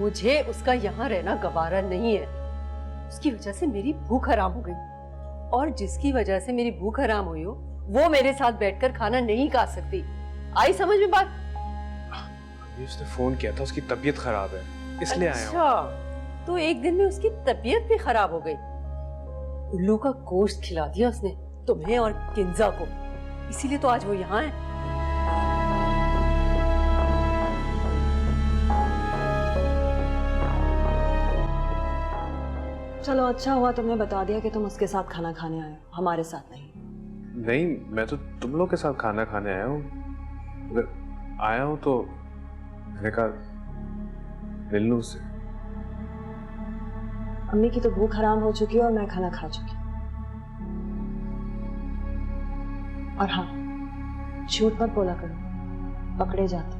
मुझे उसका यहाँ रहना गवारा नहीं है। उसकी वजह से मेरी भूख हराम हो गई, और जिसकी वजह से मेरी भूख हराम हुई हो वो मेरे साथ बैठकर खाना नहीं खा सकती। आई समझ में बात? अभी उसने फोन किया था, उसकी तबीयत खराब है इसलिए आया हूँ। अच्छा, तो एक दिन में उसकी तबीयत भी खराब हो गई। उल्लू का गोश्त खिला दिया उसने तुम्हें और किंजा को, इसीलिए तो आज वो यहाँ है। चलो अच्छा हुआ तुमने बता दिया कि तुम उसके साथ खाना खाने आए हो, हमारे साथ नहीं। नहीं, मैं तो तुम लोग के साथ खाना खाने आया हूँ। अगर आया हूँ तो मैंने कहा मिल लूं उससे। अम्मी की तो भूख हराम हो चुकी है और मैं खाना खा चुकी हूँ। और हाँ, झूठ मत बोला करो, पकड़े जाते।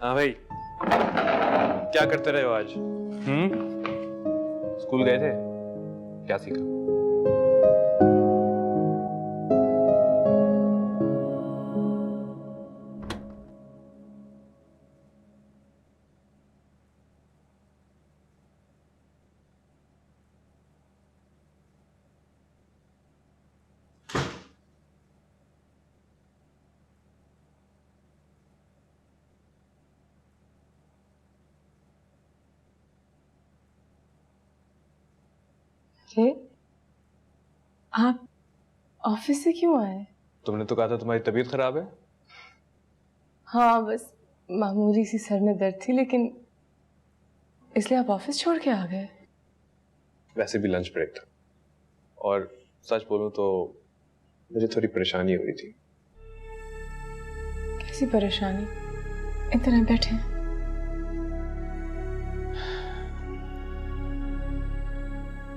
हाँ भाई, क्या करते रहे हो आज? स्कूल गए थे? क्या सीखा? अरे आप ऑफिस से क्यों आए? तुमने तो कहा था तुम्हारी तबीयत खराब है। हाँ, बस मामूली सी सर में दर्द थी, लेकिन इसलिए आप ऑफिस छोड़ के आ गए? वैसे भी लंच ब्रेक था, और सच बोलूं तो मुझे थोड़ी परेशानी हो रही थी। कैसी परेशानी? इतना बैठे।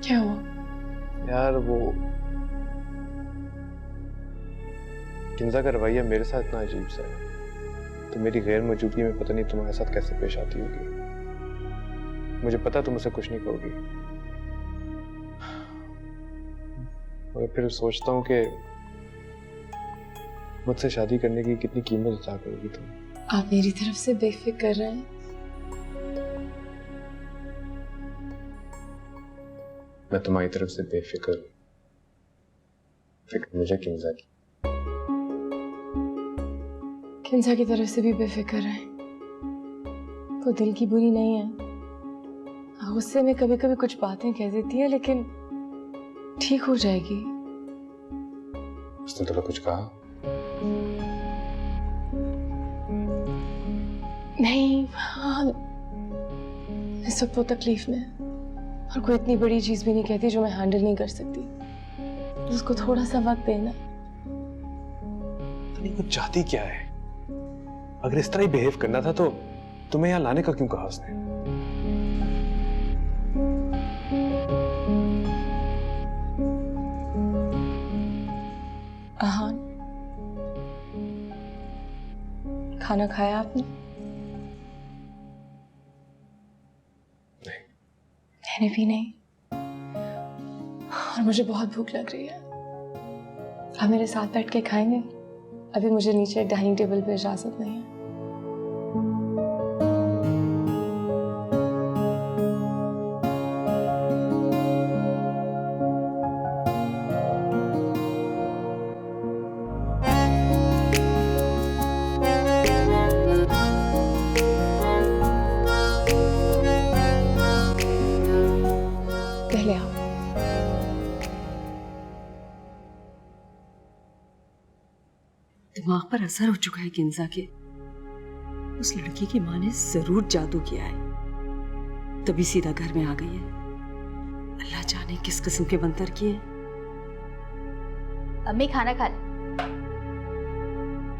क्या हुआ? यार वो किंजा का रवैया मेरे साथ इतना अजीब सा है, तो मेरी गैर मौजूदगी में पता नहीं तुम्हारे साथ कैसे पेश आती होगी। मुझे पता तुम उसे कुछ नहीं कहोगी, मगर फिर सोचता हूँ कि मुझसे शादी करने की कितनी कीमत अदा करोगी तुम। आप मेरी तरफ से बेफिक्र रहे हैं। मैं तुम्हारी तरफ से बेफिक्र, फिक्र मुझे किंजा की। किंजा की तरफ से भी बेफिक्र है। वो दिल की बुरी नहीं है, गुस्से में कभी कभी कुछ बातें कह देती है, लेकिन ठीक हो जाएगी। उसने तुम्हें कुछ कहा? नहीं, हाँ, इस वक्त वो तकलीफ में, और कोई इतनी बड़ी चीज भी नहीं कहती जो मैं हैंडल नहीं कर सकती। उसको थोड़ा सा वक्त देना। नहीं, वो चाहती क्या है? अगर इस तरह ही बिहेव करना था तो तुम्हें यहाँ लाने का क्यों कहा उसने? आहान, खाना खाया आपने? नहीं। मैंने भी नहीं, और मुझे बहुत भूख लग रही है। आप मेरे साथ बैठ के खाएंगे? अभी मुझे नीचे डाइनिंग टेबल पे इजाजत नहीं है। पहले आओ। दिमाग पर असर हो चुका है किंजा के। उस लड़की की माँ ने जरूर जादू किया है, तभी सीधा घर में आ गई है। अल्लाह जाने किस किस्म के मंतर किए। अम्मी खाना खा ले।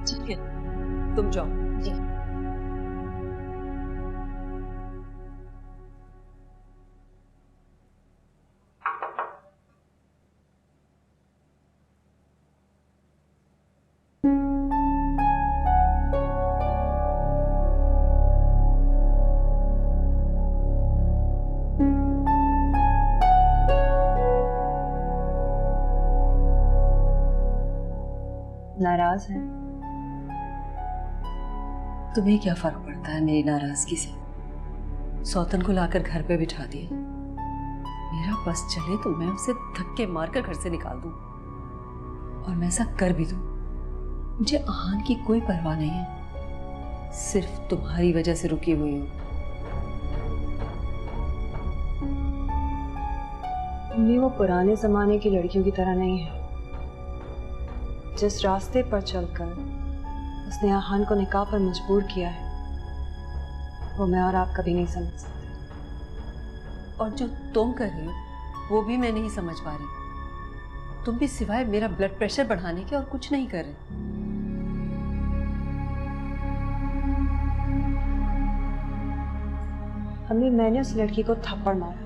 ठीक है, तुम जाओ। जी। नाराज हैं। तुम्हें क्या फर्क पड़ता है मेरी नाराजगी से? सौतन को लाकर घर पे बिठा दिया। मेरा बस चले तो मैं उसे धक्के मारकर घर से निकाल दूं, और मैं ऐसा कर भी दूं। मुझे आहान की कोई परवाह नहीं है, सिर्फ तुम्हारी वजह से रुकी हुई हूं। अम्मी, वो पुराने जमाने की लड़कियों की तरह नहीं है। जिस रास्ते पर चलकर उसने आहान को निकाह पर मजबूर किया है, वो मैं और आप कभी नहीं समझ सकते। और जो तुम कर रही हो वो भी मैं नहीं समझ पा रही। तुम भी सिवाय मेरा ब्लड प्रेशर बढ़ाने के और कुछ नहीं कर रहे। अम्मी, मैंने उस लड़की को थप्पड़ मारा।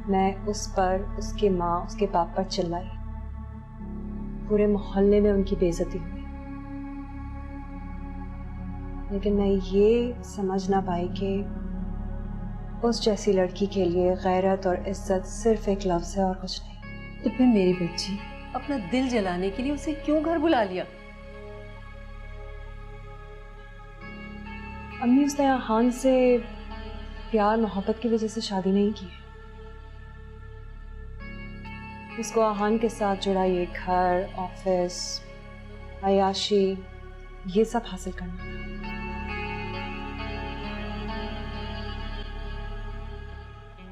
मैं उस पर, उसकी माँ, उसके बाप पर चिल्लाई। पूरे मोहल्ले में उनकी बेइज्जती हुई। लेकिन मैं ये समझ ना पाई कि उस जैसी लड़की के लिए गैरत और इज्जत सिर्फ एक लफ्ज है और कुछ नहीं। तो फिर मेरी बच्ची अपना दिल जलाने के लिए उसे क्यों घर बुला लिया? अम्मी, उसने आहान से प्यार मोहब्बत की वजह से शादी नहीं की है। उसको आहान के साथ जुड़ा ये घर, ऑफिस, अयाशी, ये सब हासिल करना था।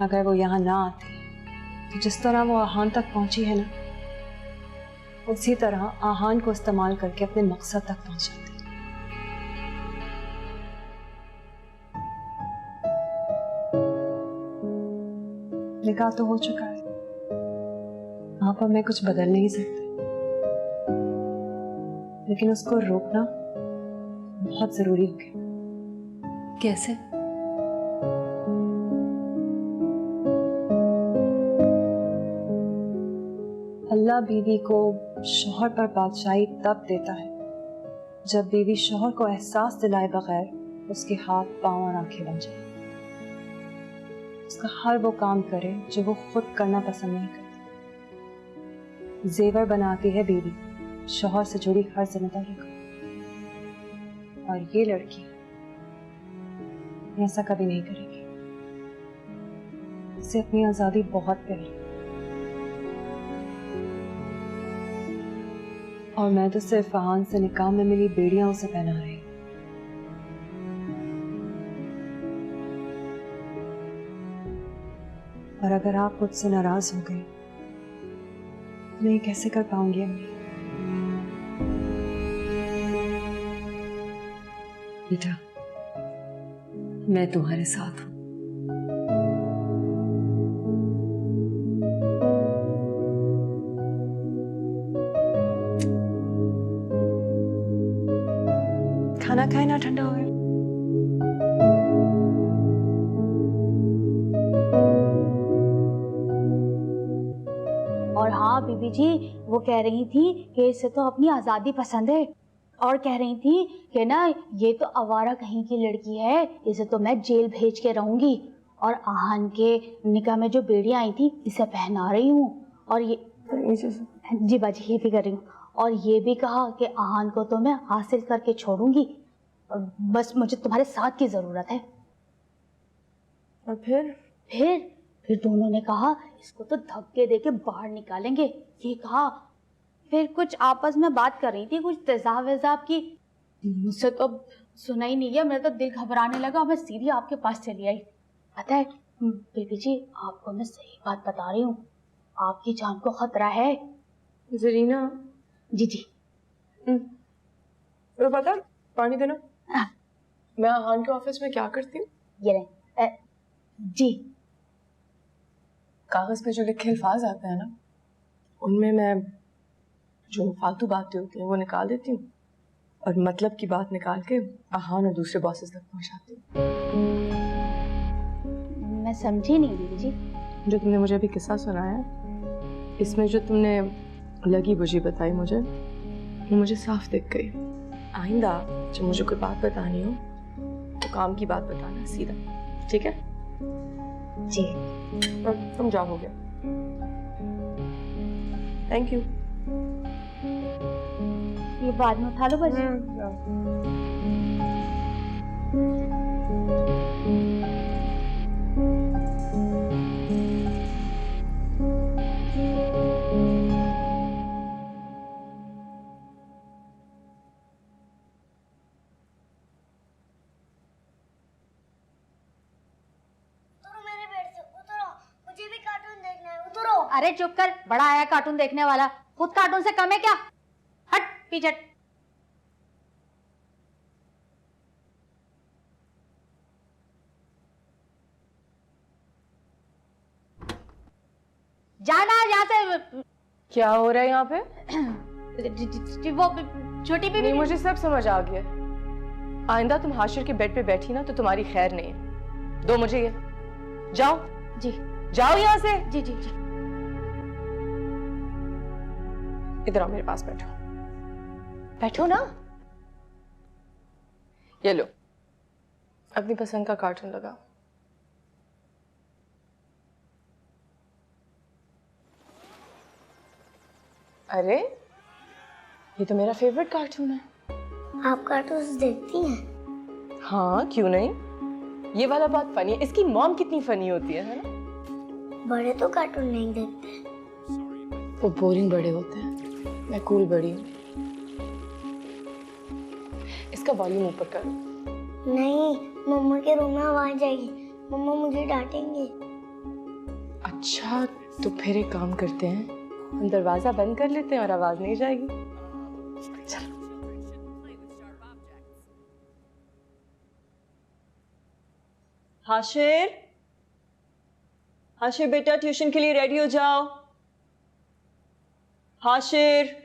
अगर वो यहाँ ना आती तो जिस तरह वो आहान तक पहुंची है ना, उसी तरह आहान को इस्तेमाल करके अपने मकसद तक पहुंच जाती। निकाह तो हो चुका है, वहां पर मैं कुछ बदल नहीं सकती, लेकिन उसको रोकना बहुत जरूरी हो गया। कैसे? अल्लाह बीवी को शौहर पर बादशाही तब देता है जब बीवी शौहर को एहसास दिलाए बगैर उसके हाथ, पांव और आंखें बन जाए। उसका हर वो काम करे जो वो खुद करना पसंद नहीं करती। जेवर बनाती है बीवी शौहर से जुड़ी हर जिम्मेदारी को। और ये लड़की ऐसा कभी नहीं करेगी। इसे अपनी आजादी बहुत प्यारी, और मैं तो सिर्फ आहान से निकाह में मिली बेड़ियां उसे पहना रही। और अगर आप मुझसे नाराज हो गए तो मैं ये कैसे कर पाऊंगी अम्मी? बेटा, मैं तुम्हारे साथ हूं। खाना खाए ना, ठंडा हो गया। और हाँ बीबी जी, वो कह रही थी कि इसे तो अपनी आज़ादी पसंद है, और कह रही थी कि ना ये तो आवारा कहीं की लड़की है, इसे तो मैं जेल भेज के रहूंगी। और आहान के निकाह में जो बेड़ियां आई थी इसे पहना रही हूँ। और ये जी बाजी ये भी कर रही हूँ। और ये भी कहा कि आहान को तो मैं हासिल करके छोड़ूंगी, बस मुझे तुम्हारे साथ की ज़रूरत है। और फिर दोनों ने कहा इसको तो धक्के देके बाहर निकालेंगे, ये कहा। फिर कुछ आपस में बात कर रही थी, कुछ तेजाब वेजाब की। मुझसे तो सुना ही नहीं गया, मेरा तो दिल घबराने लगा, मैं सीधी आपके पास चली आई। पता है बेबी जी, आपको मैं सही बात बता रही हूँ, आपकी जान को खतरा है। जरीना, जी जी। तो पता, पानी देना। मैं आहान के ऑफिस में क्या करती हूँ? ये रहे। जी। कागज पे जो लिखे अल्फाज आते हैं ना, उनमें मैं जो फालतू बातें होती हैं वो निकाल देती हूँ, और मतलब की बात निकाल के आहान और दूसरे बॉसेस तक पहुँचाती हूँ। मैं समझी नहीं दीदी जी। जो तुमने मुझे अभी किस्सा सुनाया, इसमें जो तुमने लगी बुझी बताई मुझे, वो मुझे साफ दिख गई। आइंदा जब मुझे कोई बात बतानी हो तो काम की बात बताना सीधा, ठीक है? जी। तुम जाओ, हो गया। Thank you. ये बाद में उठा लो बस। मेरे बेड से उतरो, मुझे भी कार्टून देखना है, उतरो। अरे चुप कर, बड़ा आया कार्टून देखने वाला, खुद कार्टून से कम है क्या? हट पीछे हट। जाना यहाँ से। क्या हो रहा है यहाँ पे? वो छोटी बीबी नहीं, मुझे सब समझ आ गया। आइंदा तुम हाशिर के बेड पे बैठी ना तो तुम्हारी खैर नहीं है। दो मुझे ये। जाओ जी जाओ यहाँ से। जी जी जी। इधर आओ, मेरे पास बैठो। बैठो ना। ये लो, अपनी पसंद का कार्टून लगाओ। अरे ये तो मेरा फेवरेट कार्टून है। आप कार्टून देखती हैं? हाँ, क्यों नहीं। ये वाला बहुत फनी है। इसकी मॉम कितनी फनी होती है ना? बड़े तो कार्टून नहीं देखते। वो बोरिंग बड़े होते हैं, मैं कूल बड़ी हूँ। इसका वॉल्यूम ऊपर करो। नहीं, मम्मा के रूम में आवाज जाएगी, मम्मा मुझे डांटेंगे। अच्छा, तो फिर एक काम करते हैं, हम दरवाजा बंद कर लेते हैं और आवाज नहीं जाएगी। चलो। हाशिर, हाशिर बेटा ट्यूशन के लिए रेडी हो जाओ। हाशिर,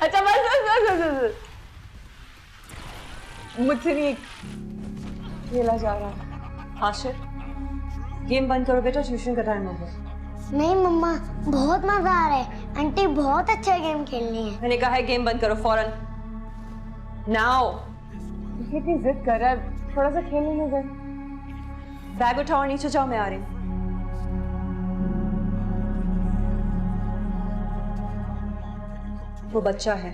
अच्छा बस। मुझसे नहीं खेला जा रहा। हाशिर, गेम बंद करो बेटा, ट्यूशन का टाइम हो गया। नहीं मम्मा, बहुत मजा आ रहा है, आंटी बहुत अच्छा गेम खेलनी है। मैंने कहा है गेम बंद करो फौरन। नाउ। कितनी जिद कर रहा है, थोड़ा सा खेलने में दे। बैग उठाओ और नीचे जाओ, मैं आ रही हूँ। वो बच्चा है,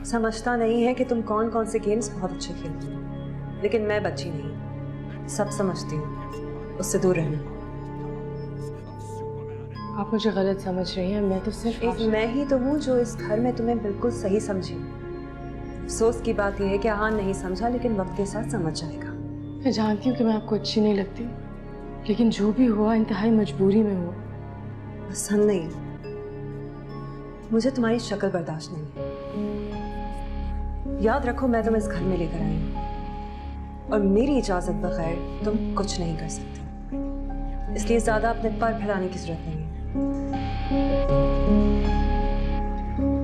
समझता नहीं है कि तुम कौन कौन से गेम्स बहुत अच्छे खेलती हो, लेकिन मैं बच्ची नहीं, सब समझती हूँ, उससे दूर रहना। आप मुझे गलत समझ रही हैं, मैं तो सिर्फ एक मैं ही तो हूँ जो इस घर में तुम्हें बिल्कुल सही समझी। अफसोस की बात यह है कि हाँ नहीं समझा, लेकिन वक्त के साथ समझ जाएगा। मैं जानती हूँ कि मैं आपको अच्छी नहीं लगती, लेकिन जो भी हुआ इंतहाई मजबूरी में हुआ। पसंद नहीं, मुझे तुम्हारी शक्ल बर्दाश्त नहीं है। याद रखो, मैं तुम्हें इस घर में लेकर आई हूँ और मेरी इजाजत बगैर तुम कुछ नहीं कर सकती, इसलिए ज्यादा अपने पर फैलाने की जरूरत नहीं है।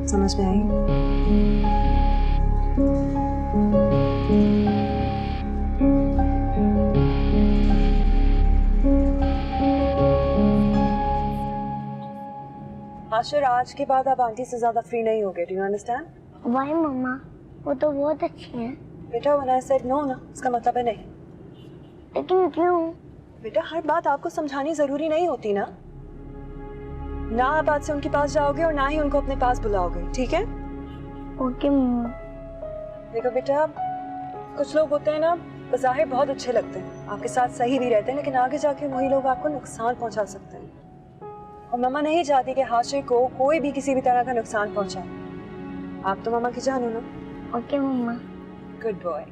समझ में आई? हाशिर, आज के बाद आप आंटी से ज्यादा फ्री नहीं होगे। Do you understand? वाई मम्मा, वो तो बहुत अच्छी है। बेटा व्हेन आई सेड नो ना, इसका मतलब है नहीं। लेकिन क्यों? बेटा हर बात आपको समझानी जरूरी नहीं होती ना। ना आप आज से उनके पास जाओगे और ना ही उनको अपने पास बुलाओगे, ठीक है? ओके मम्मा। देखो बेटा, कुछ लोग होते हैं ना, बज़ाहिर बहुत अच्छे लगते हैं, आपके साथ सही भी रहते हैं, लेकिन आगे जाके वही लोग आपको नुकसान पहुंचा सकते हैं। और मम्मा नहीं चाहती कि हाशिर को कोई भी किसी भी तरह का नुकसान पहुंचाए। आप तो मम्मा की जान हो ना। Okay mamma. Good boy.